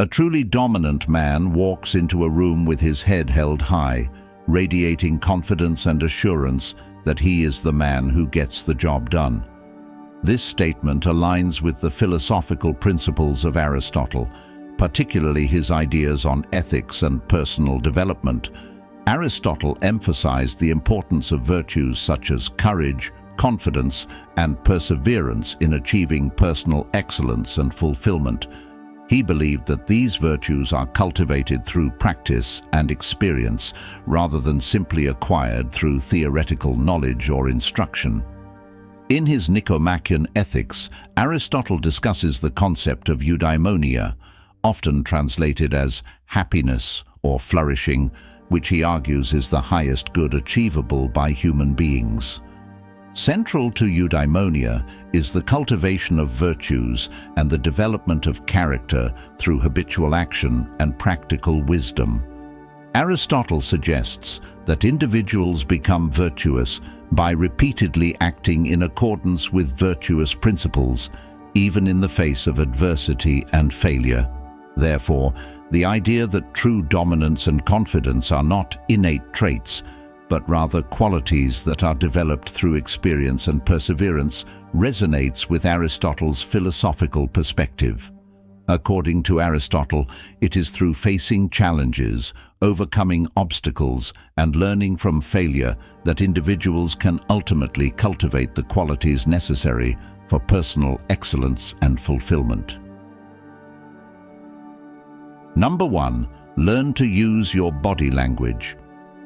A truly dominant man walks into a room with his head held high, radiating confidence and assurance that he is the man who gets the job done. This statement aligns with the philosophical principles of Aristotle, particularly his ideas on ethics and personal development. Aristotle emphasized the importance of virtues such as courage, confidence, and perseverance in achieving personal excellence and fulfillment. He believed that these virtues are cultivated through practice and experience rather than simply acquired through theoretical knowledge or instruction. In his Nicomachean Ethics, Aristotle discusses the concept of eudaimonia, often translated as happiness or flourishing, which he argues is the highest good achievable by human beings. Central to eudaimonia is the cultivation of virtues and the development of character through habitual action and practical wisdom. Aristotle suggests that individuals become virtuous by repeatedly acting in accordance with virtuous principles, even in the face of adversity and failure. Therefore, the idea that true dominance and confidence are not innate traits, but rather qualities that are developed through experience and perseverance, resonates with Aristotle's philosophical perspective. According to Aristotle, it is through facing challenges, overcoming obstacles, and learning from failure that individuals can ultimately cultivate the qualities necessary for personal excellence and fulfillment. Number 1. Learn to use your body language.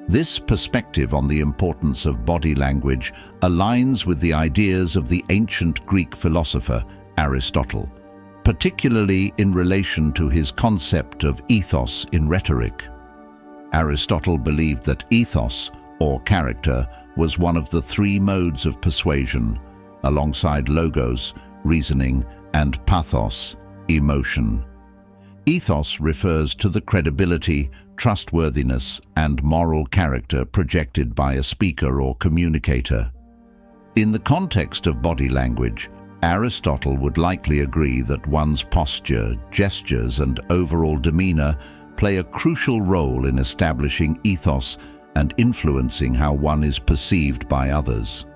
This perspective on the importance of body language aligns with the ideas of the ancient Greek philosopher Aristotle, particularly in relation to his concept of ethos in rhetoric. Aristotle believed that ethos, or character, was one of the three modes of persuasion, alongside logos, reasoning, and pathos, emotion. Ethos refers to the credibility, trustworthiness, and moral character projected by a speaker or communicator. In the context of body language, Aristotle would likely agree that one's posture, gestures, and overall demeanor play a crucial role in establishing ethos and influencing how one is perceived by others.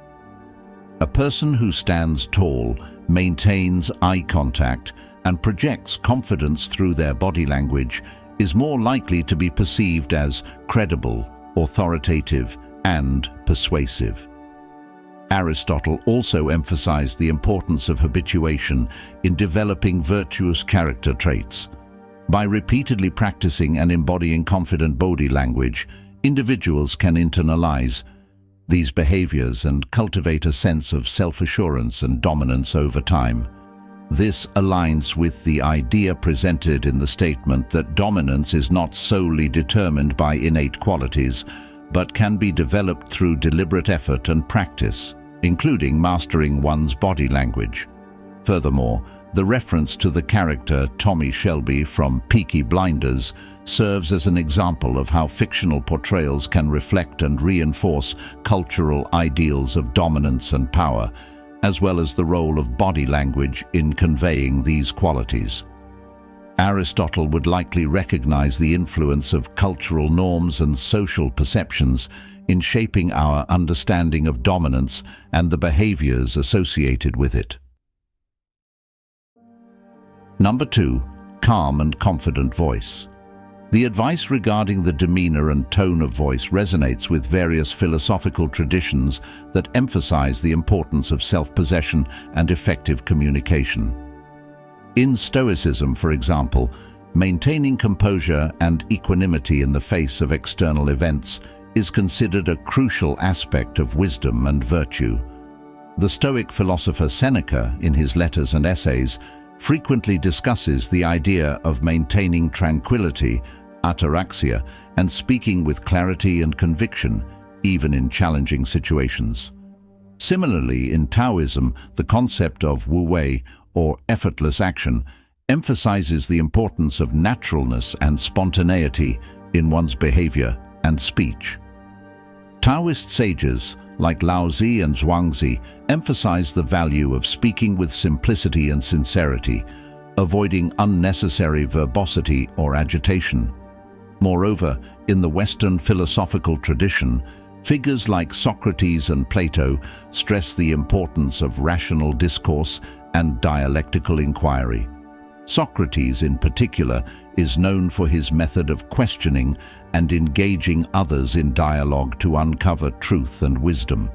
A person who stands tall, maintains eye contact, and projects confidence through their body language is more likely to be perceived as credible, authoritative, and persuasive. Aristotle also emphasized the importance of habituation in developing virtuous character traits. By repeatedly practicing and embodying confident body language, individuals can internalize these behaviors and cultivate a sense of self-assurance and dominance over time. This aligns with the idea presented in the statement that dominance is not solely determined by innate qualities, but can be developed through deliberate effort and practice, including mastering one's body language. Furthermore, the reference to the character Tommy Shelby from Peaky Blinders serves as an example of how fictional portrayals can reflect and reinforce cultural ideals of dominance and power, as well as the role of body language in conveying these qualities. Aristotle would likely recognize the influence of cultural norms and social perceptions in shaping our understanding of dominance and the behaviors associated with it. Number 2. Calm and confident voice. The advice regarding the demeanor and tone of voice resonates with various philosophical traditions that emphasize the importance of self-possession and effective communication. In Stoicism, for example, maintaining composure and equanimity in the face of external events is considered a crucial aspect of wisdom and virtue. The Stoic philosopher Seneca, in his letters and essays, frequently discusses the idea of maintaining tranquility, ataraxia, and speaking with clarity and conviction, even in challenging situations. Similarly, in Taoism, the concept of wu-wei, or effortless action, emphasizes the importance of naturalness and spontaneity in one's behavior and speech. Taoist sages, like Laozi and Zhuangzi, emphasize the value of speaking with simplicity and sincerity, avoiding unnecessary verbosity or agitation. Moreover, in the Western philosophical tradition, figures like Socrates and Plato stress the importance of rational discourse and dialectical inquiry. Socrates, in particular, is known for his method of questioning and engaging others in dialogue to uncover truth and wisdom.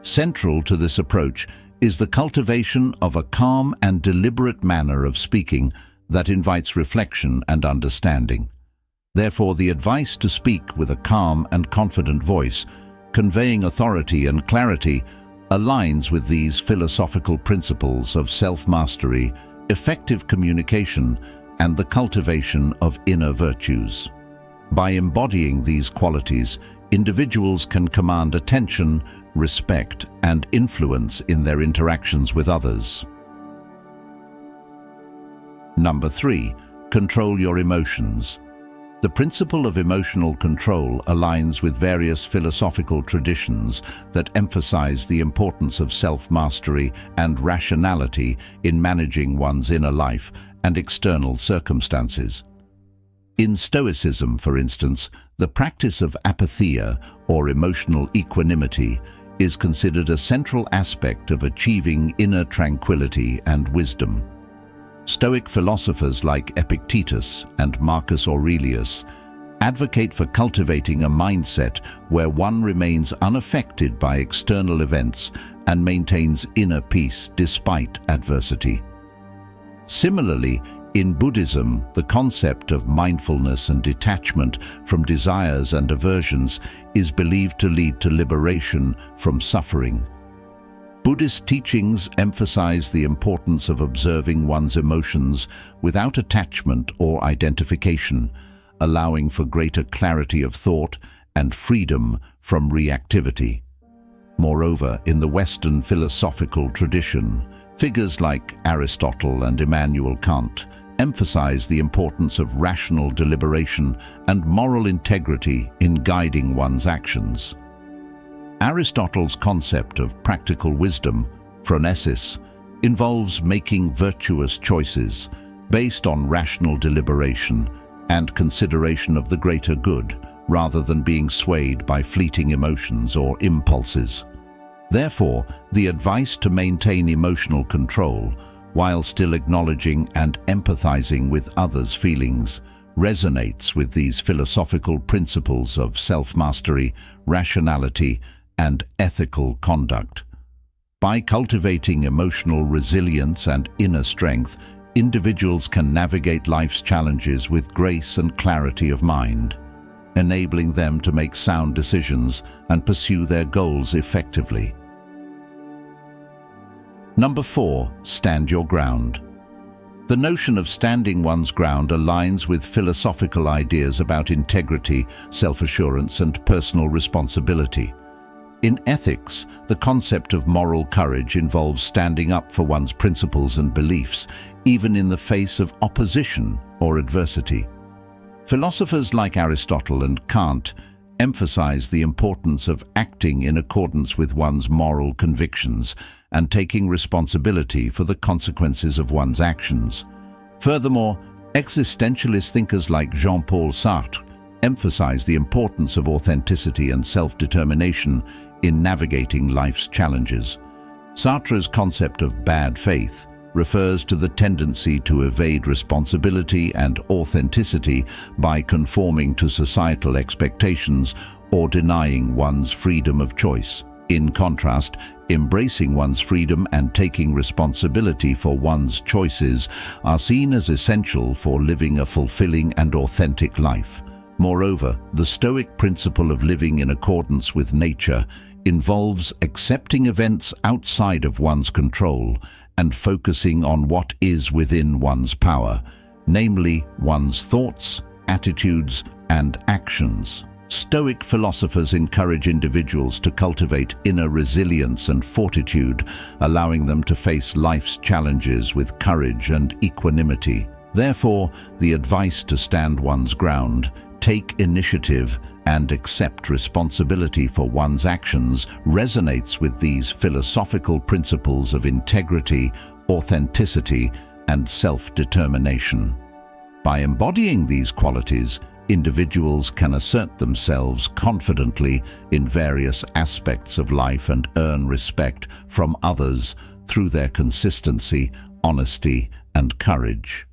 Central to this approach is the cultivation of a calm and deliberate manner of speaking that invites reflection and understanding. Therefore, the advice to speak with a calm and confident voice, conveying authority and clarity, aligns with these philosophical principles of self-mastery, effective communication, and the cultivation of inner virtues. By embodying these qualities, individuals can command attention, respect, and influence in their interactions with others. Number 3. Control your emotions. The principle of emotional control aligns with various philosophical traditions that emphasize the importance of self-mastery and rationality in managing one's inner life and external circumstances. In Stoicism, for instance, the practice of apatheia, or emotional equanimity, is considered a central aspect of achieving inner tranquility and wisdom. Stoic philosophers like Epictetus and Marcus Aurelius advocate for cultivating a mindset where one remains unaffected by external events and maintains inner peace despite adversity. Similarly, in Buddhism, the concept of mindfulness and detachment from desires and aversions is believed to lead to liberation from suffering. Buddhist teachings emphasize the importance of observing one's emotions without attachment or identification, allowing for greater clarity of thought and freedom from reactivity. Moreover, in the Western philosophical tradition, figures like Aristotle and Immanuel Kant emphasize the importance of rational deliberation and moral integrity in guiding one's actions. Aristotle's concept of practical wisdom, phronesis, involves making virtuous choices based on rational deliberation and consideration of the greater good, rather than being swayed by fleeting emotions or impulses. Therefore, the advice to maintain emotional control while still acknowledging and empathizing with others' feelings resonates with these philosophical principles of self-mastery, rationality, and ethical conduct. By cultivating emotional resilience and inner strength, individuals can navigate life's challenges with grace and clarity of mind, enabling them to make sound decisions and pursue their goals effectively. Number 4. Stand your ground. The notion of standing one's ground aligns with philosophical ideas about integrity, self-assurance, and personal responsibility. In ethics, the concept of moral courage involves standing up for one's principles and beliefs, even in the face of opposition or adversity. Philosophers like Aristotle and Kant emphasize the importance of acting in accordance with one's moral convictions and taking responsibility for the consequences of one's actions. Furthermore, existentialist thinkers like Jean-Paul Sartre emphasize the importance of authenticity and self-determination in navigating life's challenges. Sartre's concept of bad faith refers to the tendency to evade responsibility and authenticity by conforming to societal expectations or denying one's freedom of choice. In contrast, embracing one's freedom and taking responsibility for one's choices are seen as essential for living a fulfilling and authentic life. Moreover, the Stoic principle of living in accordance with nature involves accepting events outside of one's control and focusing on what is within one's power, namely one's thoughts, attitudes, and actions. Stoic philosophers encourage individuals to cultivate inner resilience and fortitude, allowing them to face life's challenges with courage and equanimity. Therefore, the advice to stand one's ground, take initiative, and accept responsibility for one's actions resonates with these philosophical principles of integrity, authenticity, and self-determination. By embodying these qualities, individuals can assert themselves confidently in various aspects of life and earn respect from others through their consistency, honesty, and courage.